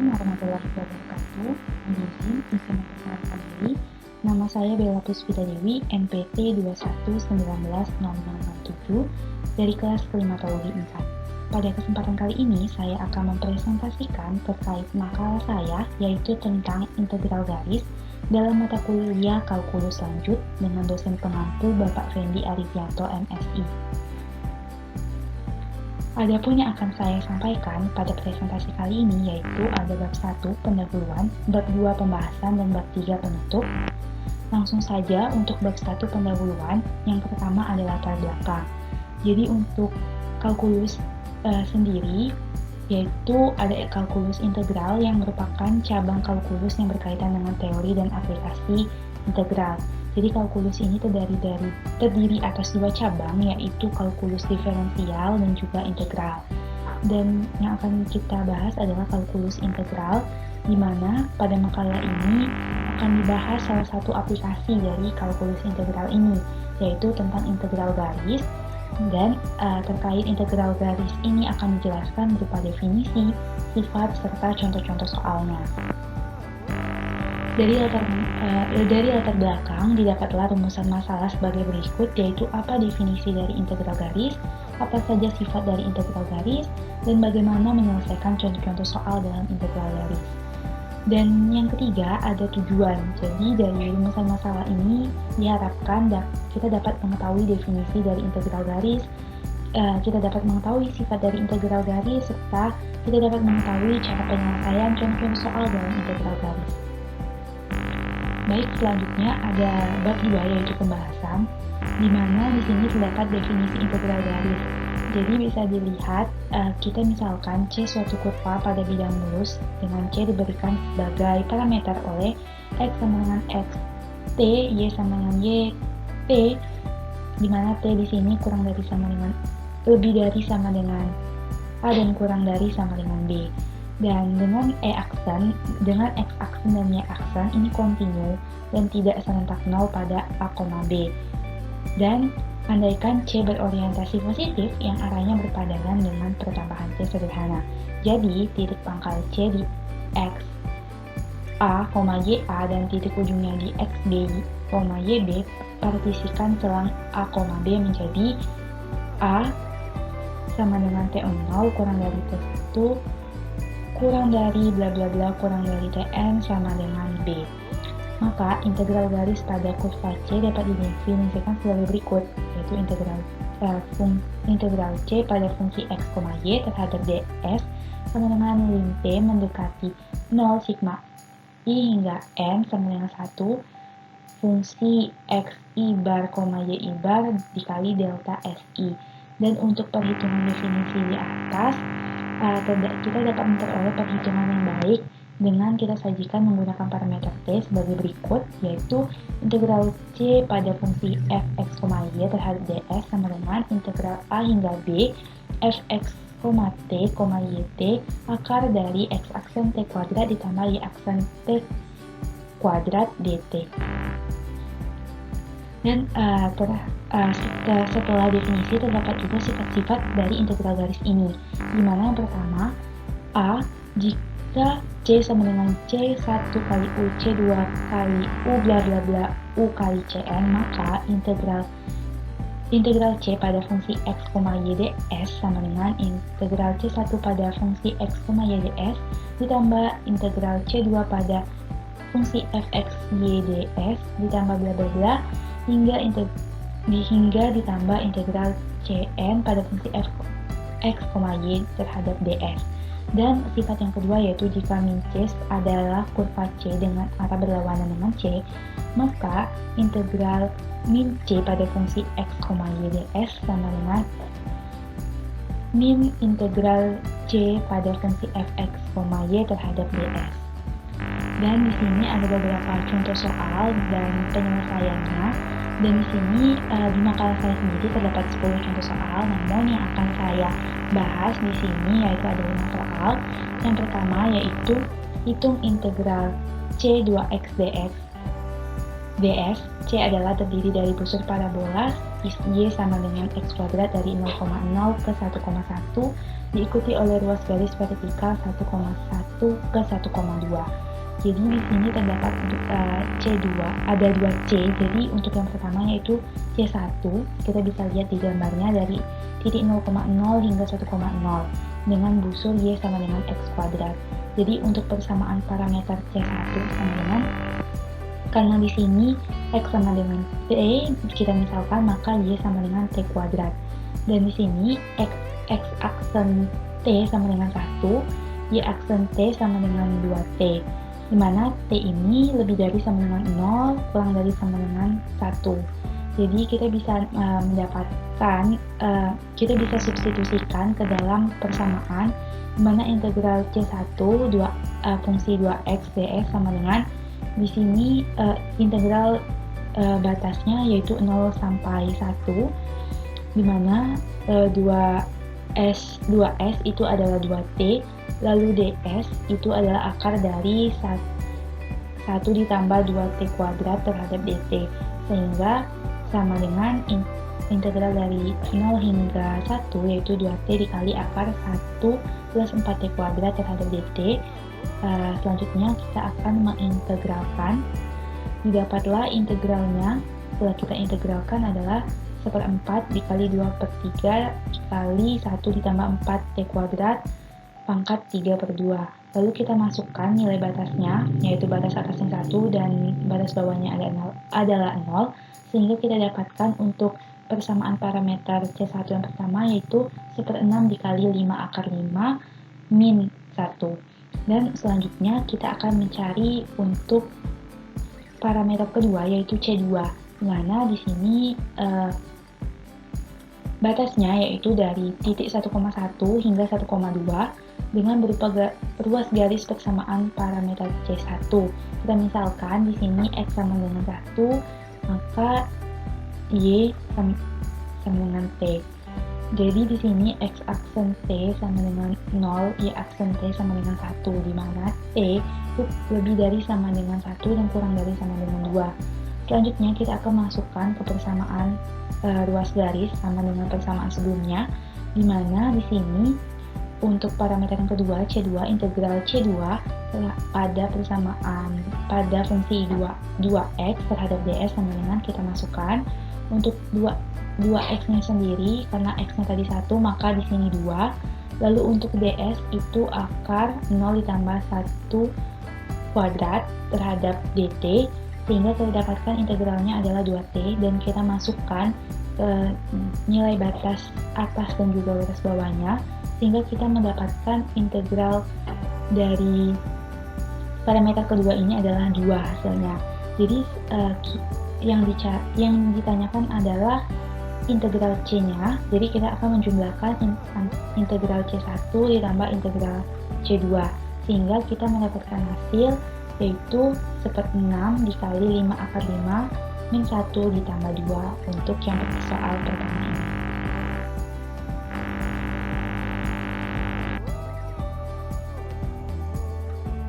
Assalamualaikum warahmatullahi wabarakatuh. Mohon izin, izin memperkenalkan diri. Nama saya Bella Puspita Dewi, NPT 21190067 dari kelas Klimatologi 4. Pada kesempatan kali ini, saya akan mempresentasikan terkait makalah saya, yaitu tentang integral garis dalam mata kuliah kalkulus lanjut dengan dosen pengampu Bapak Fendi Arifianto, MSI. Adapun yang akan saya sampaikan pada presentasi kali ini yaitu ada bab 1 pendahuluan, bab 2 pembahasan, dan bab 3 penutup. Langsung saja untuk bab 1 pendahuluan, yang pertama adalah latar belakang. Jadi untuk kalkulus sendiri, yaitu ada kalkulus integral yang merupakan cabang kalkulus yang berkaitan dengan teori dan aplikasi integral. Jadi kalkulus ini terdiri atas dua cabang, yaitu kalkulus diferensial dan juga integral. Dan yang akan kita bahas adalah kalkulus integral, di mana pada makalah ini akan dibahas salah satu aplikasi dari kalkulus integral ini, yaitu tentang integral garis. Dan terkait integral garis ini akan dijelaskan berupa definisi, sifat, serta contoh-contoh soalnya. Dari latar belakang didapatlah rumusan masalah sebagai berikut, yaitu apa definisi dari integral garis, apa saja sifat dari integral garis, dan bagaimana menyelesaikan contoh-contoh soal dalam integral garis. Dan yang ketiga ada tujuan. Jadi dari rumusan masalah ini diharapkan kita dapat mengetahui definisi dari integral garis, kita dapat mengetahui sifat dari integral garis, serta kita dapat mengetahui cara penyelesaian contoh-contoh soal dalam integral garis. Baik, selanjutnya ada bab 2 yaitu pembahasan, di mana di sini terdapat definisi integral garis. Jadi bisa dilihat kita misalkan C suatu kurva pada bidang lurus dengan C diberikan sebagai parameter oleh X sama dengan X, T, Y sama dengan Y, T, di mana T di sini lebih dari sama dengan A dan kurang dari sama dengan B. Dan dengan X-aksen dan Y-aksen ini kontinu dan tidak serentak 0 pada A, B. Dan andaikan C berorientasi positif yang arahnya berpadangan dengan pertambahan C sederhana. Jadi titik pangkal C di X A, Y A dan titik ujungnya di X B, Y B, partisikan selang A, B menjadi A sama dengan T0 kurang dari T1 kurang dari bla bla bla kurang dari Tn sama dengan B. Maka integral garis pada kurva C dapat didefinisikan sebagai berikut, yaitu integral C pada fungsi X, Y terhadap ds sama dengan lim P mendekati 0 sigma I hingga N sama dengan 1 fungsi X I bar, Y I bar dikali delta Si. Dan untuk perhitungan definisi di atas, kita dapat memperoleh perhitungan yang baik dengan kita sajikan menggunakan parameter T sebagai berikut, yaitu integral C pada fungsi fx, y terhadap ds sama dengan integral a hingga b fx, t, yt akar dari x aksen t kuadrat ditambah y aksen t kuadrat dt. Dan setelah definisi terdapat juga sifat-sifat dari integral garis ini, di mana yang pertama A, jika C sama dengan C1 kali U, C2 kali U bla bla bla U kali Cn, maka integral C pada fungsi x, y ds sama dengan integral C1 pada fungsi x, y ds ditambah integral C2 pada fungsi fx, y ds ditambah bla bla bla hingga ditambah integral Cn pada fungsi f, x, y terhadap ds. Dan sifat yang kedua yaitu jika min C adalah kurva C dengan arah berlawanan dengan C, maka integral min C pada fungsi x, y ds sama dengan min integral C pada fungsi fx, y terhadap ds. Dan di sini ada beberapa contoh soal dan penyelesaiannya. Dan di sini di makalah saya sendiri terdapat 10 contoh soal, namun yang akan saya bahas di sini yaitu ada 5 soal. Yang pertama yaitu hitung integral C2x dx ds, C adalah terdiri dari busur parabola, Y sama dengan X kuadrat dari 0,0 ke 1,1, diikuti oleh ruas garis vertikal 1,1 ke 1,2. Jadi di sini terdapat untuk C2, ada 2C, jadi untuk yang pertama yaitu C1, kita bisa lihat di gambarnya dari titik 0,0 hingga 1,0 dengan busur Y sama dengan X kuadrat. Jadi untuk persamaan parameter C1 sama dengan, karena di sini X sama dengan T, kita misalkan maka Y sama dengan T kuadrat. Dan di sini X aksen T sama dengan 1, Y aksen T sama dengan 2T. Dimana T ini lebih dari sama dengan 0, kurang dari sama dengan 1. Jadi kita bisa mendapatkan, kita bisa substitusikan ke dalam persamaan, dimana integral C1 fungsi 2x ds sama dengan, di sini integral batasnya yaitu 0 sampai 1, dimana 2s itu adalah 2t, lalu ds itu adalah akar dari 1 ditambah 2t kuadrat terhadap dt, sehingga sama dengan integral dari 0 hingga 1 yaitu 2t dikali akar 1 plus 4t kuadrat terhadap dt. Selanjutnya kita akan mengintegralkan, didapatlah integralnya setelah kita integralkan adalah 1/4 dikali 2/3 dikali 1 ditambah 4t kuadrat pangkat 3/2. Lalu kita masukkan nilai batasnya, yaitu batas atasnya 1 dan batas bawahnya adalah 0, sehingga kita dapatkan untuk persamaan parameter C1 yang pertama yaitu 1/6 dikali 5 akar 5 min 1. Dan selanjutnya kita akan mencari untuk parameter kedua yaitu C2, di mana di sini batasnya yaitu dari titik 1,1 hingga 1,2 dengan berupa ruas garis persamaan parameter C1. Kita misalkan di sini X sama dengan 1, maka Y sama dengan T. Jadi di sini X aksen T sama dengan 0, Y aksen T sama dengan 1, di mana T itu lebih dari sama dengan 1 dan kurang dari sama dengan 2. Selanjutnya kita akan masukkan ke persamaan ruas garis sama dengan persamaan sebelumnya, di mana di sini untuk parameter yang kedua C2, integral C2 pada persamaan pada fungsi 2x terhadap ds sama dengan, kita masukkan untuk 2x-nya sendiri, karena x-nya tadi 1 maka di sini 2. Lalu untuk ds itu akar 0 ditambah 1 kuadrat terhadap dt, sehingga kita dapatkan integralnya adalah 2t, dan kita masukkan ke nilai batas atas dan juga batas bawahnya, sehingga kita mendapatkan integral dari parameter kedua ini adalah 2 hasilnya. Jadi yang ditanyakan adalah integral C-nya, jadi kita akan menjumlahkan integral C1 ditambah integral C2, sehingga kita mendapatkan hasil yaitu 1/6 dikali 5 akar 5 min 1 ditambah 2 untuk yang soal pertama ini.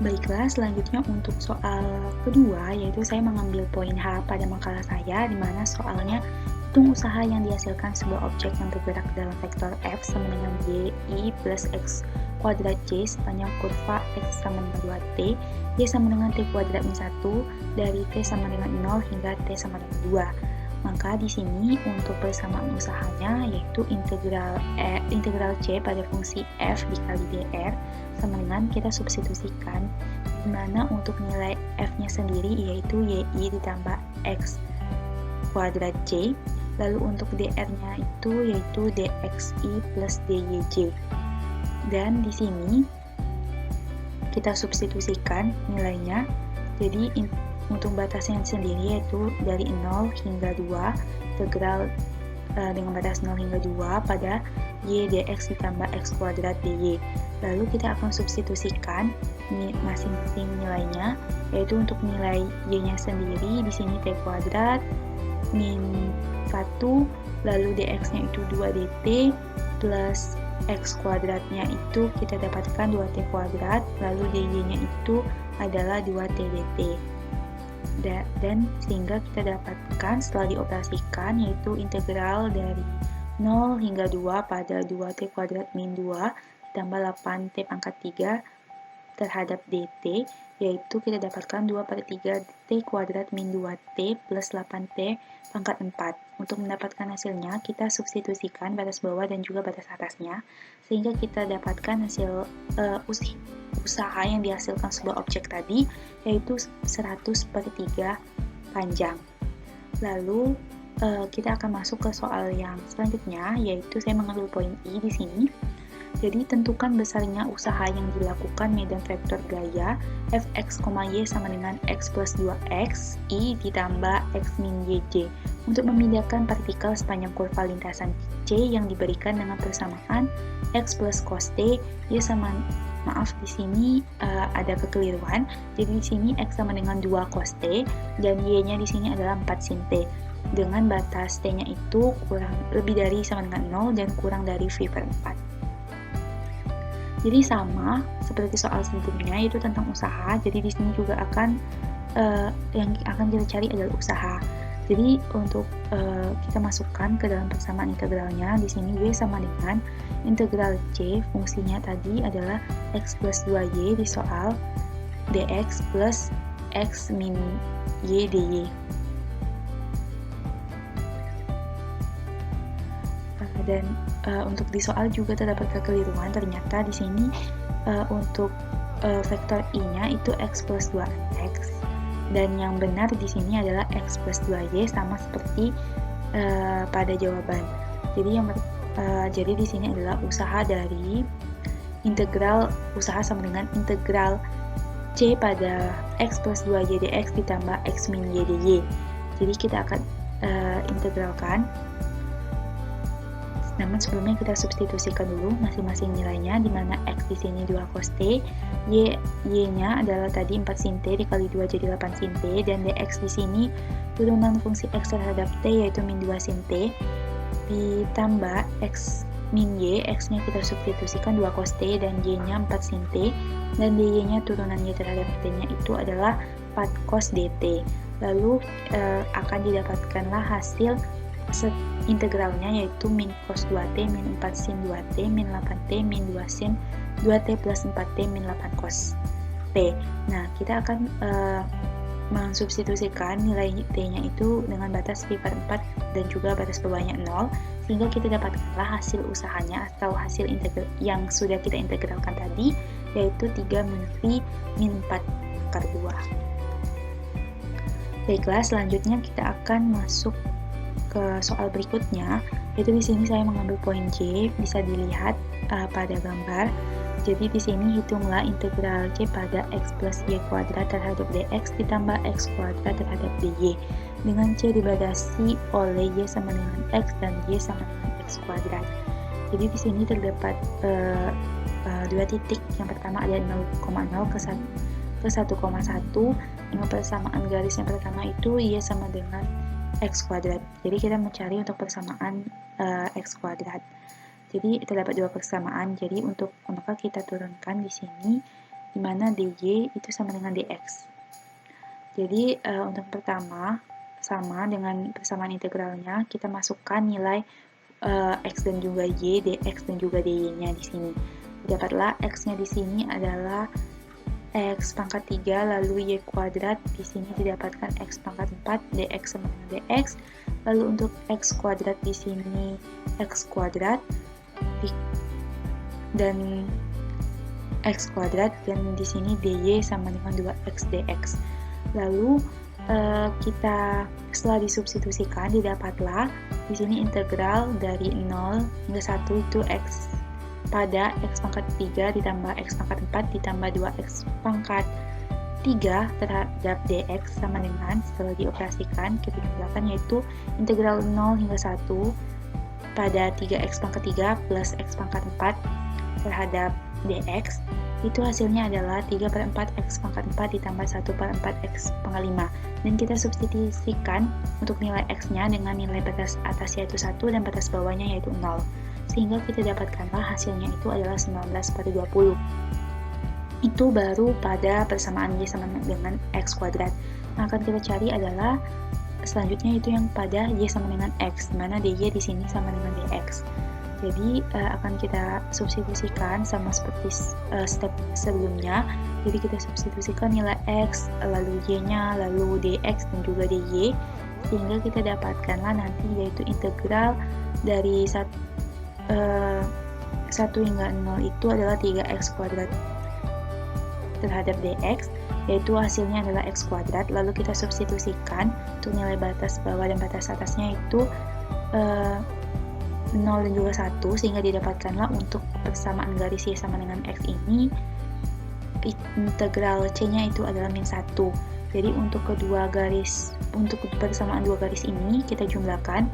Baiklah, selanjutnya untuk soal kedua, yaitu saya mengambil poin H pada makalah saya, di mana soalnya hitung usaha yang dihasilkan sebuah objek yang bergerak dalam vektor F sama dengan Y plus X kuadrat J sepanjang kurva X sama dengan 2T, Y sama dengan T kuadrat min 1, dari T sama dengan 0 hingga T sama dengan 2. Maka di sini untuk persamaan usahanya yaitu integral C pada fungsi F dikali dr sama dengan, kita substitusikan, dimana untuk nilai F-nya sendiri yaitu YI ditambah X kuadrat J, lalu untuk dr-nya itu yaitu dxi plus dyj. Dan di sini kita substitusikan nilainya, jadi untuk batasnya sendiri yaitu dari 0 hingga 2, integral dengan batas 0 hingga 2 pada y dx ditambah x kuadrat dy. Lalu kita akan substitusikan masing-masing nilainya, yaitu untuk nilai y-nya sendiri di sini t kuadrat min 1, lalu dx-nya itu 2 dt plus x kuadratnya itu kita dapatkan 2t kuadrat, lalu dy-nya itu adalah 2t dt. dan sehingga kita dapatkan setelah dioperasikan yaitu integral dari 0 hingga 2 pada 2t kuadrat min 2 ditambah 8t pangkat 3 terhadap dt, yaitu kita dapatkan 2 per 3 t kuadrat min 2t plus 8t pangkat 4. Untuk mendapatkan hasilnya, kita substitusikan batas bawah dan juga batas atasnya, sehingga kita dapatkan hasil usaha yang dihasilkan sebuah objek tadi, yaitu 100 per 3 panjang. Lalu, kita akan masuk ke soal yang selanjutnya, yaitu saya mengambil poin I di sini. Jadi, tentukan besarnya usaha yang dilakukan medan vektor gaya fx, y sama dengan x plus 2x, i ditambah x min yj untuk memindahkan partikel sepanjang kurva lintasan C yang diberikan dengan persamaan x plus cos t, y sama, maaf di sini ada kekeliruan. Jadi di sini x sama dengan 2 cos t dan y-nya di sini adalah 4 sin t. Dengan batas t-nya itu kurang lebih dari sama dengan 0 dan kurang dari v per 4. Jadi sama seperti soal sebelumnya, yaitu tentang usaha. Jadi di sini juga akan yang akan kita cari adalah usaha. Jadi untuk kita masukkan ke dalam persamaan integralnya, di sini y sama dengan integral c, fungsinya tadi adalah x plus 2y di soal dx plus x min y dy. Dan untuk di soal juga terdapat kekeliruan. Ternyata di sini untuk vektor i-nya itu x plus 2x, dan yang benar di sini adalah x plus 2y sama seperti pada jawaban. Jadi di sini adalah usaha dari integral usaha sama dengan integral c pada x plus 2y dx ditambah x min y dy. Jadi kita akan integralkan. Namun sebelumnya kita substitusikan dulu masing-masing nilainya, di mana x di sini 2 cos t, y-nya adalah tadi 4 sin t dikali 2 jadi 8 sin t, dan dx di sini turunan fungsi x terhadap t yaitu min 2 sin t ditambah x min y, x-nya kita substitusikan 2 cos t dan y-nya 4 sin t, dan dy-nya turunan y terhadap t-nya itu adalah 4 cos dt. Lalu akan didapatkanlah hasil integralnya yaitu min cos 2t min 4 sin 2t min 8t min 2 sin 2t plus 4t min 8 cos t. Nah, kita akan mensubstitusikan nilai t-nya itu dengan batas pi per 4 dan juga batas bawahnya 0, sehingga kita dapatkanlah hasil usahanya atau hasil integral yang sudah kita integralkan tadi, yaitu 3 min pi min 4 akar 2. Baiklah, selanjutnya kita akan masuk ke soal berikutnya, yaitu di sini saya mengambil poin J, bisa dilihat pada gambar. Jadi di sini hitunglah integral C pada x plus y kuadrat terhadap dx ditambah x kuadrat terhadap dy, dengan C dibatasi oleh y sama dengan x dan y sama dengan x kuadrat. Jadi di sini terdapat dua titik. Yang pertama ada 0,0 ke 1,1. Dengan persamaan garis yang pertama itu y sama dengan x kuadrat. Jadi kita mencari untuk persamaan x kuadrat. Jadi terdapat dua persamaan. Jadi maka kita turunkan di sini, di mana dy itu sama dengan dx. Jadi untuk pertama sama dengan persamaan integralnya, kita masukkan nilai x dan juga y, dx dan juga dy-nya di sini. Dapatlah x-nya di sini adalah x pangkat 3, lalu y kuadrat di sini didapatkan x pangkat 4, dx sama dengan dx. Lalu untuk x kuadrat di sini x kuadrat dan x kuadrat, dan di sini dy sama dengan 2x dx. Lalu kita setelah disubstitusikan didapatlah di sini integral dari 0 hingga 1 itu x pada x pangkat 3 ditambah x pangkat 4 ditambah 2x pangkat 3 terhadap dx sama dengan, setelah dioperasikan kita jumlahkan, yaitu integral 0 hingga 1 pada 3x pangkat 3 plus x pangkat 4 terhadap dx. Itu hasilnya adalah 3 per 4 x pangkat 4 ditambah 1 per 4 x pangkat 5. Dan kita substitusikan untuk nilai x-nya dengan nilai batas atas yaitu 1 dan batas bawahnya yaitu 0. Sehingga kita dapatkanlah hasilnya itu adalah 19 per 20. Itu baru pada persamaan y sama dengan x kuadrat. yang akan kita cari adalah selanjutnya itu yang pada y sama dengan x, mana dy di sini sama dengan dx. Jadi akan kita substitusikan sama seperti step sebelumnya. Jadi kita substitusikan nilai x, lalu y-nya, lalu dx dan juga dy, sehingga kita dapatkanlah nanti yaitu integral dari 1 hingga 0 itu adalah 3x kuadrat terhadap dx, yaitu hasilnya adalah x kuadrat. Lalu kita substitusikan untuk nilai batas bawah dan batas atasnya itu 0 dan juga 1, sehingga didapatkanlah untuk persamaan garis y sama dengan x ini integral c-nya itu adalah min 1. Jadi untuk persamaan dua garis ini kita jumlahkan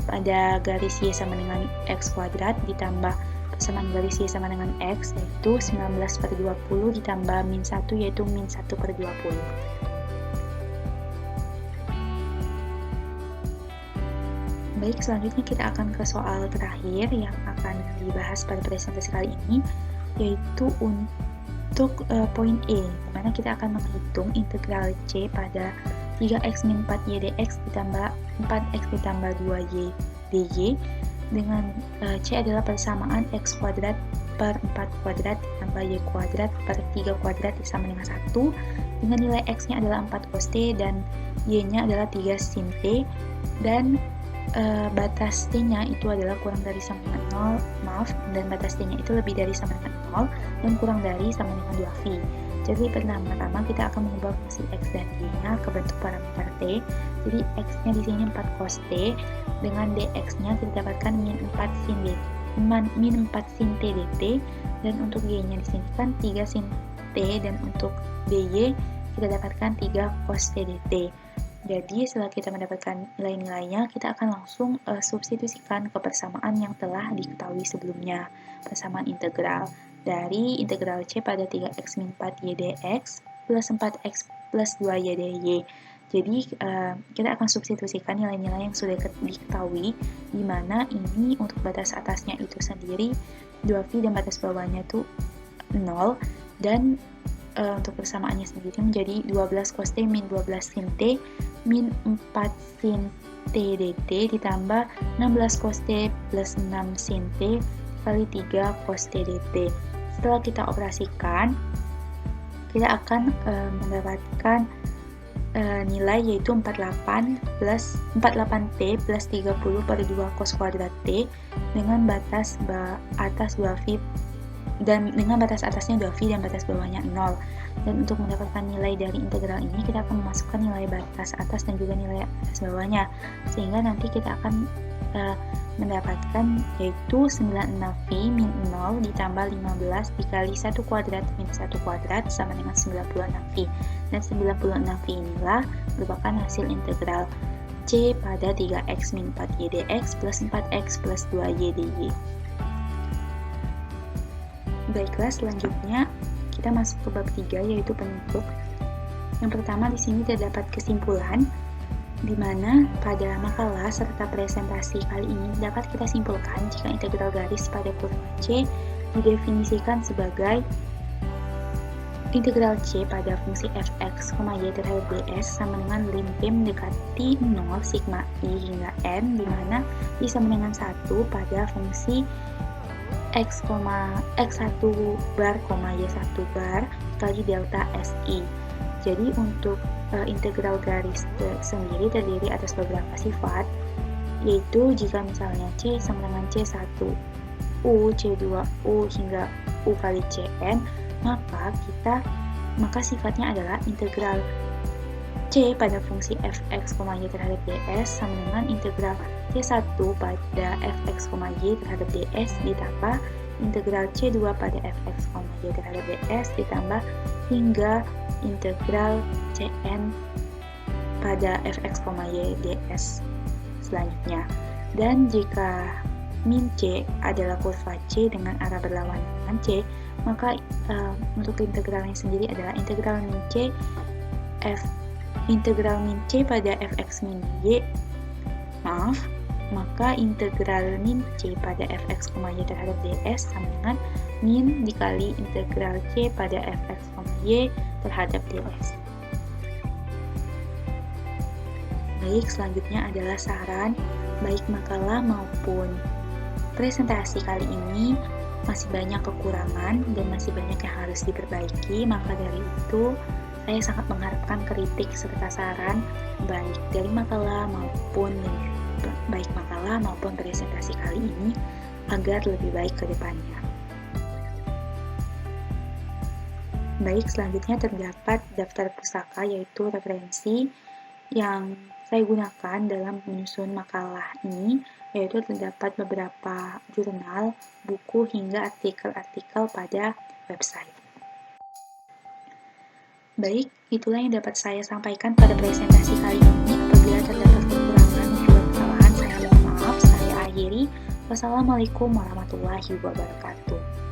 pada garis y sama dengan x kuadrat ditambah persamaan garis y sama dengan x, yaitu 19/20 ditambah min 1, yaitu min 1/20. Baik, selanjutnya kita akan ke soal terakhir yang akan dibahas pada presentasi kali ini, yaitu untuk poin E, di mana kita akan menghitung integral C pada 3x min 4y dx ditambah 4x ditambah 2y dy, dengan C adalah persamaan x kuadrat per 4 kuadrat ditambah y kuadrat per 3 kuadrat sama dengan 1, dengan nilai x-nya adalah 4 cos t dan y-nya adalah 3 sin t, dan batas t-nya itu adalah kurang dari sama dengan 0, dan batas t-nya itu lebih dari sama dengan 0 dan kurang dari sama dengan 2 phi. Jadi pertama-tama kita akan mengubah fungsi x dan y-nya ke bentuk parameter t. Jadi x-nya di sini 4 cos t, dengan dx-nya kita dapatkan min 4 sin t dt, dan untuk y-nya di sini kan 3 sin t, dan untuk dy kita dapatkan 3 cos t dt. Jadi setelah kita mendapatkan nilai-nilainya, kita akan langsung substitusikan ke persamaan yang telah diketahui sebelumnya. Persamaan integral dari integral C pada 3x min 4y dx plus 4x plus 2y dy. Jadi kita akan substitusikan nilai-nilai yang sudah diketahui, di mana ini untuk batas atasnya itu sendiri 2 phi dan batas bawahnya itu 0, dan untuk persamaannya sendiri menjadi 12 cos t min 12 sin t min 4 sin t dt ditambah 16 cos t plus 6 sin t kali 3 cos t dt. Setelah kita operasikan, kita akan mendapatkan nilai yaitu 48t plus 30 per 2 cos kuadrat t dengan batas atas 2 phi dan dengan batas atasnya 2 phi dan batas bawahnya 0. Dan untuk mendapatkan nilai dari integral ini, kita akan memasukkan nilai batas atas dan juga nilai batas bawahnya, sehingga nanti kita akan mendapatkan yaitu 96 phi min 0 ditambah 15 dikali 1 kuadrat min 1 kuadrat sama dengan 96 phi. Dan 96 phi inilah merupakan hasil integral C pada 3x min 4y dx plus 4x plus 2y dy. Baiklah, selanjutnya kita masuk ke bab 3, yaitu penutup. Yang pertama di sini terdapat kesimpulan, di mana pada makalah serta presentasi kali ini dapat kita simpulkan jika integral garis pada kurva C didefinisikan sebagai integral C pada fungsi fx, y terhadap ds sama dengan lim p mendekati 0 sigma i hingga n, di mana i sama dengan 1 pada fungsi x1 bar, y1 bar kali delta si. Jadi untuk integral garis sendiri terdiri atas beberapa sifat, yaitu jika misalnya C sama dengan C1U, C2U hingga U kali Cn, maka sifatnya adalah integral C pada fungsi fx, y terhadap ds sama dengan integral C1 pada fx, y terhadap ds ditambah integral C2 pada fx, y terhadap ds ditambah hingga integral Cn pada fx, y ds selanjutnya. Dan jika min C adalah kurva C dengan arah berlawanan dengan C, maka untuk integralnya sendiri adalah integral min C pada fx min y, maka integral min C pada fx, y terhadap ds sama dengan min dikali integral C pada fx, y terhadap ds. Baik, selanjutnya adalah saran, baik makalah maupun presentasi kali ini masih banyak kekurangan dan masih banyak yang harus diperbaiki. Maka dari itu, saya sangat mengharapkan kritik serta saran baik dari makalah maupun presentasi kali ini agar lebih baik ke depannya. Baik, selanjutnya terdapat daftar pusaka yaitu referensi yang saya gunakan dalam menyusun makalah ini, yaitu terdapat beberapa jurnal, buku, hingga artikel-artikel pada website. Baik, itulah yang dapat saya sampaikan pada presentasi kali ini. Apabila terdapat kekurangan dan juga kesalahan, saya mohon maaf. Saya akhiri. Wassalamualaikum warahmatullahi wabarakatuh.